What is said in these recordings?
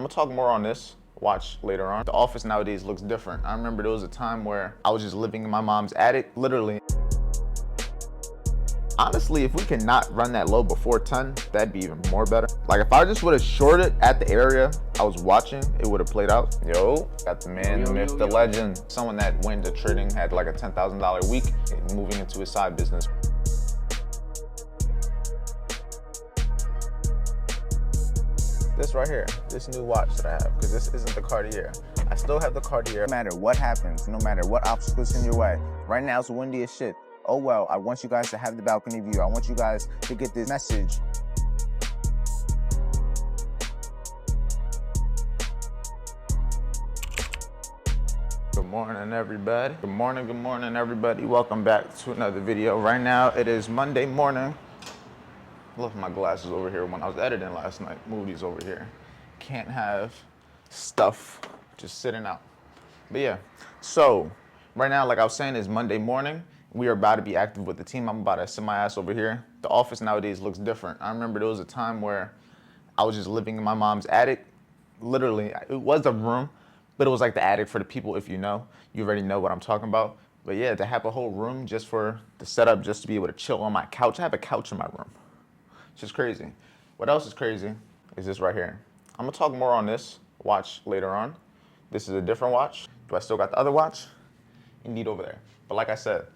gonna talk more on this watch later on. The office nowadays looks different. I remember there was a time where I was just living in my mom's attic, literally. Honestly, if we cannot run that low before 10, that'd be even more better. Like if I just would have shorted at the area I was watching, it would have played out. Yo, got the man, the myth, the legend. Someone that went into trading, had like a $10,000 week, moving into his side business. This right here, this new watch that I have, because this isn't the Cartier. I still have the Cartier. No matter what happens, no matter what obstacles in your way, right now it's windy as shit. Oh well, I want you guys to have the balcony view. I want you guys to get this message. Good morning, everybody. Good morning, everybody. Welcome back to another video. Right now, it is Monday morning. I left my glasses over here when I was editing last night. Move these over here. Can't have stuff just sitting out. But yeah, so right now, like I was saying, it's Monday morning. We are about to be active with the team. I'm about to sit my ass over here. The office nowadays looks different. I remember there was a time where I was just living in my mom's attic. Literally, it was a room, but it was like the attic for the people, if you know. You already know what I'm talking about. But yeah, to have a whole room just for the setup, just to be able to chill on my couch. I have a couch in my room. It's just crazy. What else is crazy is this right here. I'm gonna talk more on this watch later on. This is a different watch. Do I still got the other watch? Indeed, over there. But like I said,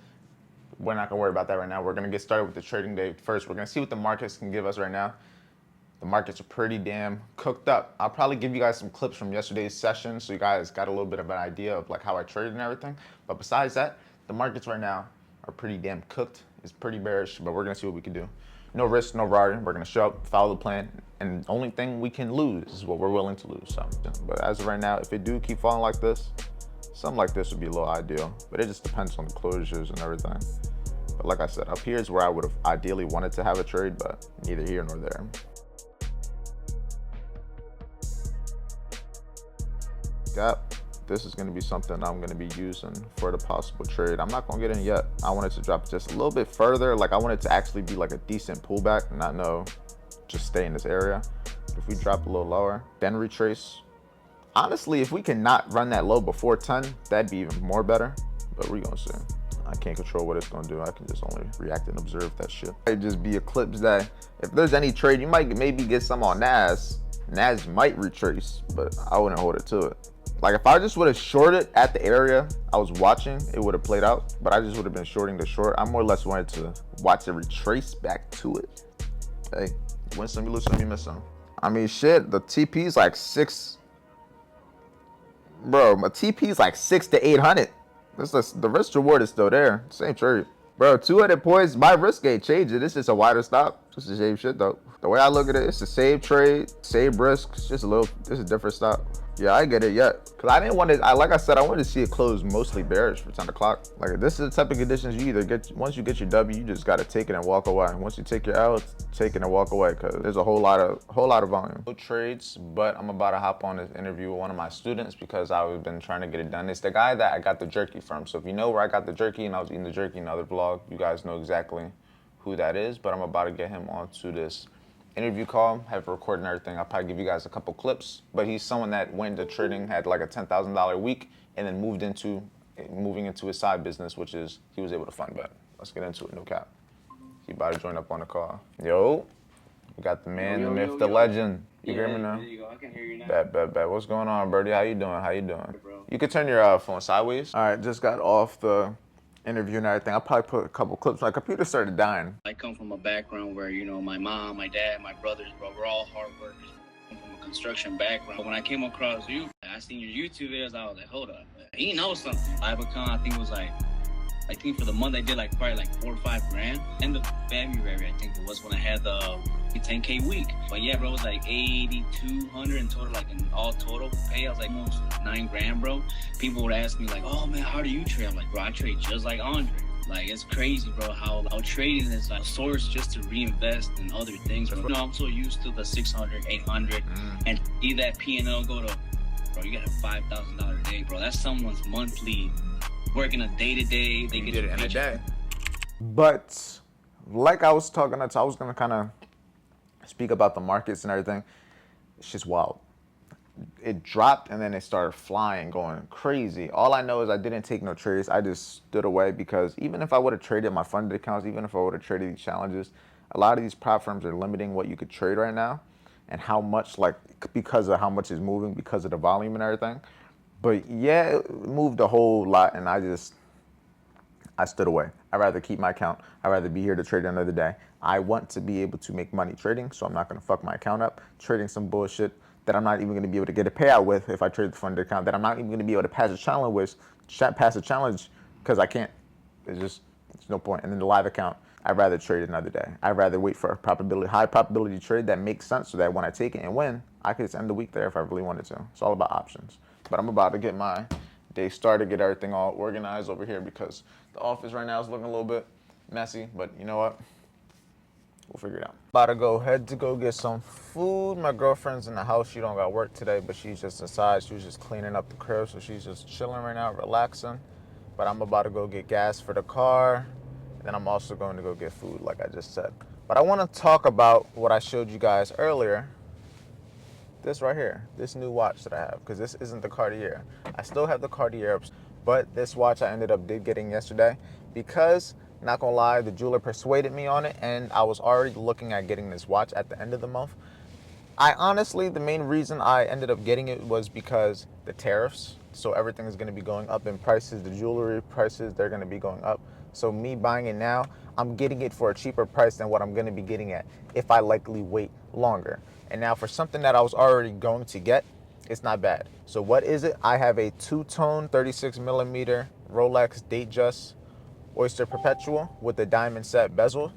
we're not gonna worry about that right now. We're gonna get started with the trading day first. We're gonna see what the markets can give us right now. The markets are pretty damn cooked up. I'll probably give you guys some clips from yesterday's session so you guys got a little bit of an idea of like how I traded and everything. But besides that, the markets right now are pretty damn cooked. It's pretty bearish, but we're gonna see what we can do. No risk, no reward. We're gonna show up, follow the plan, and the only thing we can lose is what we're willing to lose. So, but as of right now, if it do keep falling like this, something like this would be a little ideal, but it just depends on the closures and everything. But like I said, up here is where I would have ideally wanted to have a trade, but neither here nor there. Yep, this is gonna be something I'm gonna be using for the possible trade. I'm not gonna get in yet. I want it to drop just a little bit further. Like I want it to actually be like a decent pullback, not no, just stay in this area. If we drop a little lower, then retrace. Honestly, if we cannot run that low before 10, that'd be even more better, but we're gonna see. I can't control what it's gonna do. I can just only react and observe that shit. It just be a clips that if there's any trade, you might maybe get some on NAS. NAS might retrace, but I wouldn't hold it to it. Like if I just would have shorted at the area I was watching, it would have played out, but I just would have been shorting the short. I more or less wanted to watch it retrace back to it. Hey, you win some, you lose some, you miss some. I mean, shit, the TP's like 6. Bro, my TP's like 6 to 800. The risk reward is still there. Same trade. Bro, 200 points, my risk ain't changing. It's just a wider stop. Just the same shit though. The way I look at it, it's the same trade, same risk. It's just a different stop. Yeah, I get it yet. Cause I didn't want to, like I said, I wanted to see it close mostly bearish for 10 o'clock. Like this is the type of conditions you either get, once you get your W, you just gotta take it and walk away. And once you take your L, take it and walk away, cause there's a whole lot of volume. No trades, but I'm about to hop on this interview with one of my students because I've been trying to get it done. It's the guy that I got the jerky from. So if you know where I got the jerky and I was eating the jerky in another vlog, you guys know exactly who that is, but I'm about to get him onto this interview call, have recorded and everything. I'll probably give you guys a couple clips, but he's someone that went into trading, had like a $10,000 week, and then moving into his side business, which is he was able to fund bet. Let's get into it, no cap. He about to join up on the call. Yo, we got the man, the myth, the legend. You hear me now? There you go. I can hear you now. Bet. What's going on, Birdie? How you doing? Hey, bro. You can turn your phone sideways. All right, just got off the interview and everything. I'll probably put a couple clips. My computer started dying. I come from a background where, you know, my mom, my dad, my brothers, bro, we're all hard workers. I come from a construction background. But when I came across you, I seen your YouTube videos, I was like, hold up. He knows something. Ibicon, I think it was like, I think for the month I did like probably like 4 or 5 grand. End of February, I think it was when I had the 10K week. But yeah, bro, it was like 8,200 in total, like in all total pay. I was like almost 9 grand, bro. People would ask me like, oh man, how do you trade? I'm like, bro, I trade just like Andre. Like, it's crazy, bro, how trading is like a source just to reinvest in other things. Bro. You know, I'm so used to the 600, 800, and see that P&L go to, bro, you got a $5,000 a day, bro. That's someone's monthly, working a day-to-day. They get it in a day. But like I was talking, I was gonna kind of speak about the markets and everything. It's just wild. it dropped and then it started flying, going crazy. All I know is I didn't take no trades. I just stood away because even if I would have traded my funded accounts, even if I would have traded these challenges, a lot of these prop firms are limiting what you could trade right now and how much, like, because of how much is moving, because of the volume and everything. But yeah, it moved a whole lot, and I stood away. I'd rather keep my account. I'd rather be here to trade another day. I want to be able to make money trading, so I'm not going to fuck my account up trading some bullshit that I'm not even going to be able to get a payout with if I trade the funded account, that I'm not even going to be able to pass a challenge because I can't. There's no point. And then the live account, I'd rather trade another day. I'd rather wait for a high probability trade that makes sense so that when I take it and win, I could just end the week there if I really wanted to. It's all about options. But I'm about to get my day started, get everything all organized over here because the office right now is looking a little bit messy, but you know what? We'll figure it out. About to go head to go get some food. My girlfriend's in the house. She don't got work today, but she's just inside. She was just cleaning up the crib, so she's just chilling right now, relaxing. But I'm about to go get gas for the car. And then I'm also going to go get food, like I just said. But I want to talk about what I showed you guys earlier. This right here, this new watch that I have, because this isn't the Cartier. I still have the Cartier, but this watch I ended up getting yesterday because, not gonna lie, the jeweler persuaded me on it, and I was already looking at getting this watch at the end of the month. I honestly, the main reason I ended up getting it was because the tariffs. So everything is gonna be going up in prices. The jewelry prices, they're gonna be going up. So me buying it now, I'm getting it for a cheaper price than what I'm gonna be getting at if I likely wait longer. And now for something that I was already going to get, it's not bad. So what is it? I have a two-tone 36 millimeter Rolex Datejust Oyster Perpetual with the diamond set bezel.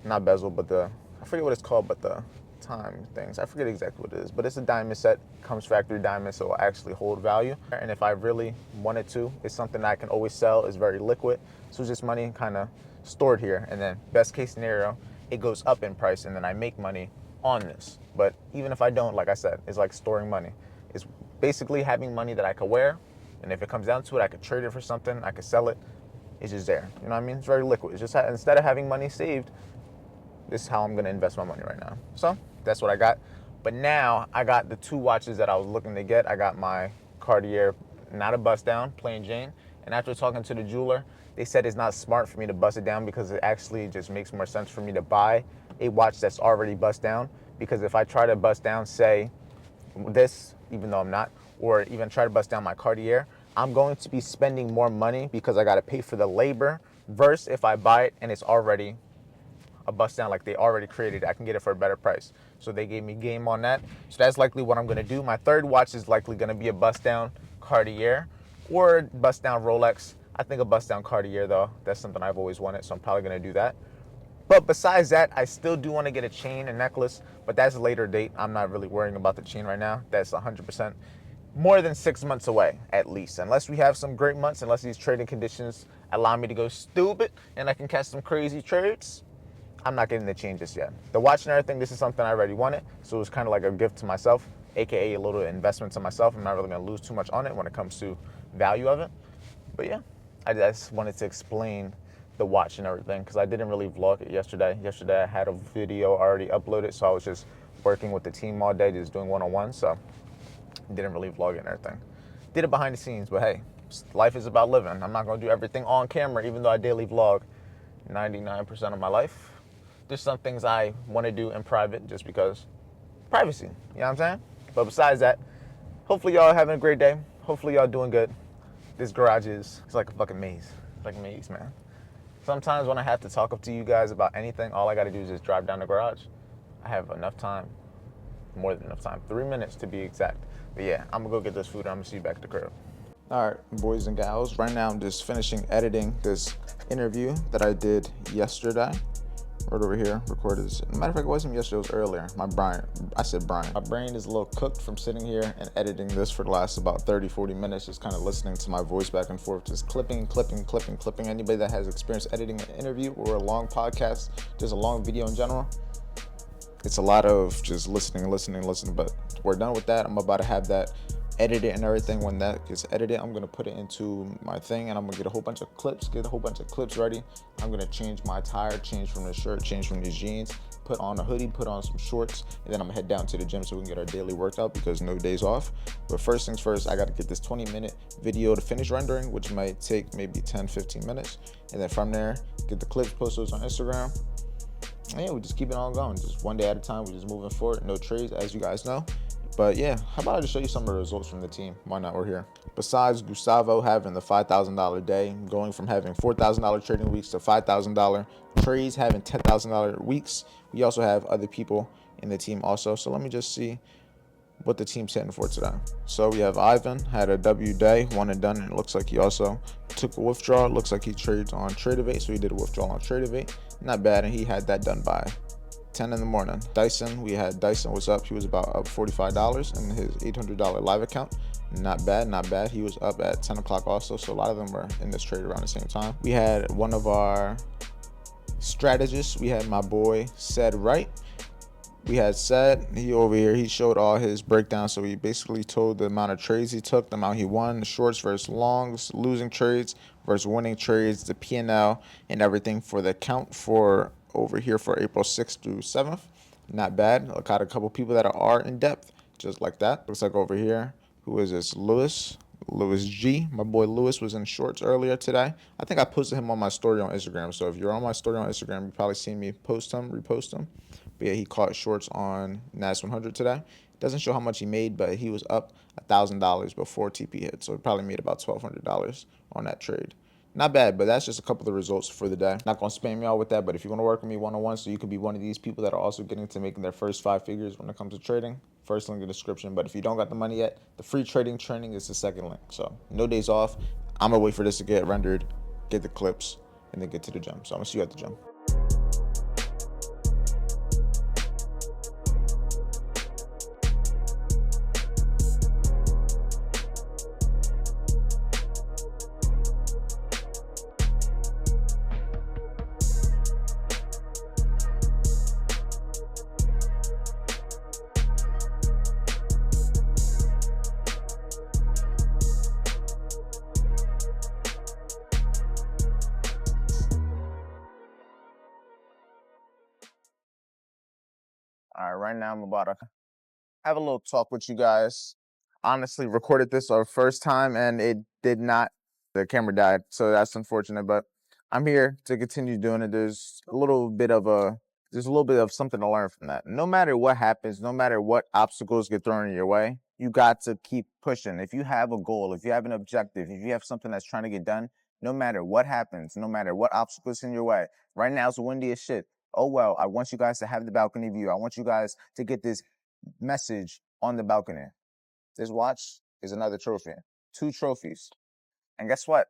Not bezel, but I forget what it's called, but the time things. I forget exactly what it is, but it's a diamond set, comes factory diamond, so it'll actually hold value. And if I really wanted to, it's something that I can always sell. It's very liquid, so it's just money kind of stored here. And then best case scenario, it goes up in price and then I make money on this. But even if I don't, like I said, it's like storing money. It's basically having money that I could wear, and if it comes down to it, I could trade it for something, I could sell it. It's just there. You know what I mean? It's very liquid. It's just instead of having money saved, this is how I'm gonna invest my money right now. So that's what I got. But now I got the two watches that I was looking to get. I got my Cartier, not a bust down, plain Jane. And after talking to the jeweler, they said it's not smart for me to bust it down because it actually just makes more sense for me to buy a watch that's already bust down. Because if I try to bust down, say, this, even though I'm not, or even try to bust down my Cartier, I'm going to be spending more money because I got to pay for the labor versus if I buy it and it's already a bust down, like they already created it, I can get it for a better price. So they gave me game on that. So that's likely what I'm going to do. My third watch is likely going to be a bust down Cartier or bust down Rolex. I think a bust down Cartier though, that's something I've always wanted, so I'm probably going to do that. But besides that, I still do want to get a chain and necklace, but that's a later date. I'm not really worrying about the chain right now. That's 100% more than 6 months away, at least. Unless we have some great months, unless these trading conditions allow me to go stupid and I can catch some crazy trades, I'm not getting the chain just yet. The watch and everything, this is something I already wanted, so it was kind of like a gift to myself, aka a little investment to myself. I'm not really going to lose too much on it when it comes to value of it. But yeah, I just wanted to explain the watch and everything because I didn't really vlog it yesterday. Yesterday I had a video already uploaded, so I was just working with the team all day, just doing one-on-one, so didn't really vlog it and everything. Did it behind the scenes, but hey, life is about living. I'm not going to do everything on camera, even though I daily vlog 99% of my life. There's some things I want to do in private just because privacy, you know what I'm saying? But besides that, hopefully y'all having a great day. Hopefully y'all doing good. This garage it's like a fucking maze. It's like a maze, man. Sometimes when I have to talk up to you guys about anything, all I got to do is just drive down the garage. I have enough time, more than enough time, 3 minutes to be exact. But yeah, I'm gonna go get this food and I'm gonna see you back at the crib. All right, boys and gals, right now I'm just finishing editing this interview that I did yesterday. Right over here, recorded this. Matter of fact, it wasn't yesterday, it was earlier. My brain is a little cooked from sitting here and editing this for the last about 30, 40 minutes, just kind of listening to my voice back and forth, just clipping. Anybody that has experience editing an interview or a long podcast, just a long video in general, it's a lot of just listening, but we're done with that. I'm about to have that edited and everything. When that gets edited, I'm gonna put it into my thing and I'm gonna get a whole bunch of clips ready. I'm gonna change my attire, change from the shirt, change from these jeans, put on a hoodie, put on some shorts, and then I'm gonna head down to the gym so we can get our daily workout because no days off. But first things first, I gotta get this 20-minute video to finish rendering, which might take maybe 10-15 minutes. And then from there, get the clips, post those on Instagram. And yeah, we just keep it on going. Just one day at a time, we're just moving forward. No trades, as you guys know. But yeah, how about I just show you some of the results from the team? Why not? We're here. Besides Gustavo having the $5,000 day, going from having $4,000 trading weeks to $5,000 trades, having $10,000 weeks, we also have other people in the team also. So let me just see what the team's hitting for today. So we have Ivan had a W day, one and done, and it looks like he also took a withdrawal. It looks like he trades on Tradeovate, so he did a withdrawal on Tradeovate. Not bad, and he had that done by 10 in the morning. Dyson, we had Dyson was up. He was about up $45 in his $800 live account. Not bad, not bad. He was up at 10 o'clock also, so a lot of them were in this trade around the same time. We had one of our strategists. We had my boy Said Right. We had Said, he over here, he showed all his breakdowns. So he basically told the amount of trades he took, the amount he won, the shorts versus longs, losing trades versus winning trades, the P&L, and everything for the count for over here for April 6th through 7th. Not bad. I got a couple people that are in depth, just like that. Looks like over here, who is this? Lewis G. My boy Lewis was in shorts earlier today. I think I posted him on my story on Instagram. So if you're on my story on Instagram, you probably seen me post him, repost him. But yeah, he caught shorts on NAS 100 today. Doesn't show how much he made, but he was up $1,000 before TP hit. So he probably made about $1,200 on that trade. Not bad, but that's just a couple of the results for the day. Not going to spam y'all with that, but if you want to work with me one-on-one so you can be one of these people that are also getting to making their first 5 figures when it comes to trading, first link in the description. But if you don't got the money yet, the free trading training is the second link. So no days off. I'm going to wait for this to get rendered, get the clips, and then get to the gym. So I'm going to see you at the gym. All right, right now I'm about to have a little talk with you guys. Honestly, recorded this our first time and it did not, the camera died, so that's unfortunate, but I'm here to continue doing it. There's a little bit of something to learn from that. No matter what happens, no matter what obstacles get thrown in your way, you got to keep pushing. If you have a goal, if you have an objective, if you have something that's trying to get done, no matter what happens, no matter what obstacles in your way, right now it's windy as shit. Oh well, I want you guys to have the balcony view. I want you guys to get this message on the balcony. This watch is another trophy. 2 trophies. And guess what?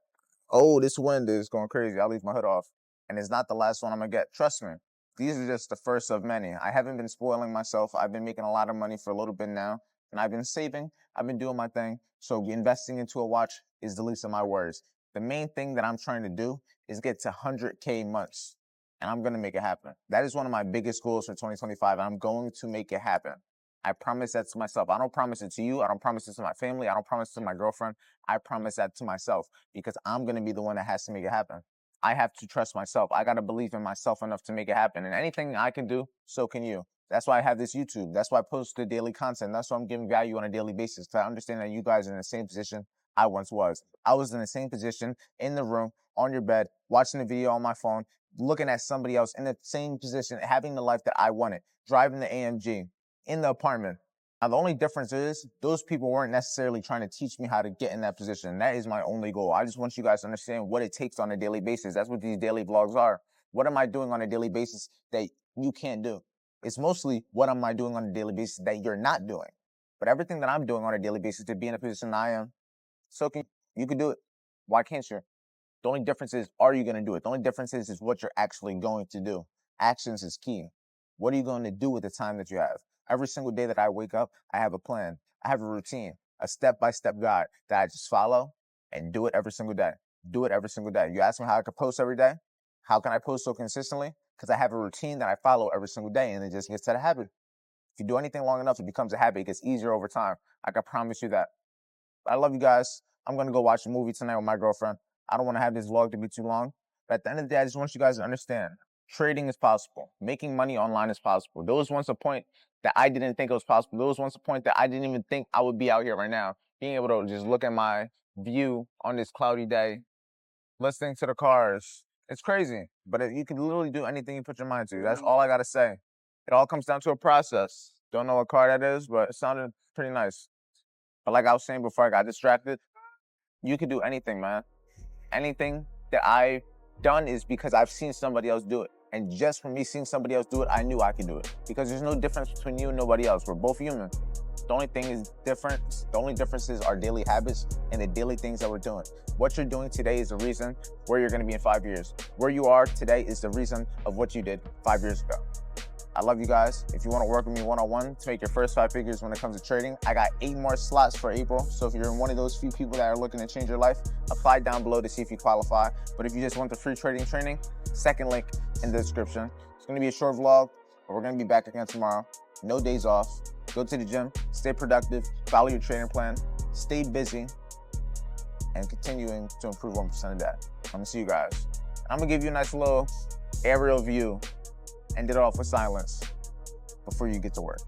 Oh, this wind is going crazy. I'll leave my hood off. And it's not the last one I'm going to get. Trust me. These are just the first of many. I haven't been spoiling myself. I've been making a lot of money for a little bit now. And I've been saving. I've been doing my thing. So investing into a watch is the least of my worries. The main thing that I'm trying to do is get to 100K months. And I'm going to make it happen. That is one of my biggest goals for 2025. And I'm going to make it happen. I promise that to myself. I don't promise it to you. I don't promise it to my family. I don't promise it to my girlfriend. I promise that to myself because I'm going to be the one that has to make it happen. I have to trust myself. I got to believe in myself enough to make it happen. And anything I can do, so can you. That's why I have this YouTube. That's why I post the daily content. That's why I'm giving value on a daily basis. To understand that you guys are in the same position I once was. I was in the same position in the room, on your bed, watching the video on my phone, looking at somebody else in the same position, having the life that I wanted, driving the AMG, in the apartment. Now, the only difference is those people weren't necessarily trying to teach me how to get in that position. That is my only goal. I just want you guys to understand what it takes on a daily basis. That's what these daily vlogs are. What am I doing on a daily basis that you can't do? It's mostly what am I doing on a daily basis that you're not doing. But everything that I'm doing on a daily basis to be in a position I am, so you can do it. Why can't you? The only difference is, are you going to do it? The only difference is what you're actually going to do. Actions is key. What are you going to do with the time that you have? Every single day that I wake up, I have a plan. I have a routine, a step-by-step guide that I just follow and do it every single day. Do it every single day. You ask me how I can post every day? How can I post so consistently? Because I have a routine that I follow every single day, and it just gets to the habit. If you do anything long enough, it becomes a habit. It gets easier over time. I can promise you that. I love you guys. I'm going to go watch a movie tonight with my girlfriend. I don't want to have this vlog to be too long. But at the end of the day, I just want you guys to understand. Trading is possible. Making money online is possible. There was once a point that I didn't think it was possible. There was once a point that I didn't even think I would be out here right now, being able to just look at my view on this cloudy day, listening to the cars. It's crazy, but you can literally do anything you put your mind to. That's all I gotta say. It all comes down to a process. Don't know what car that is, but it sounded pretty nice. But like I was saying before I got distracted, you can do anything, man. Anything that I've done is because I've seen somebody else do it. And just from me seeing somebody else do it, I knew I could do it. Because there's no difference between you and nobody else. We're both human. The only thing is different. The only difference is our daily habits and the daily things that we're doing. What you're doing today is the reason where you're gonna be in 5 years. Where you are today is the reason of what you did 5 years ago. I love you guys. If you want to work with me one-on-one to make your first 5 figures when it comes to trading, I got 8 more slots for April. So if you're one of those few people that are looking to change your life, apply down below to see if you qualify. But if you just want the free trading training, second link in the description. It's going to be a short vlog, but we're going to be back again tomorrow. No days off. Go to the gym, stay productive, follow your training plan, stay busy, and continuing to improve 1% a day. I'm going to see you guys. I'm going to give you a nice little aerial view. End it off with silence before you get to work.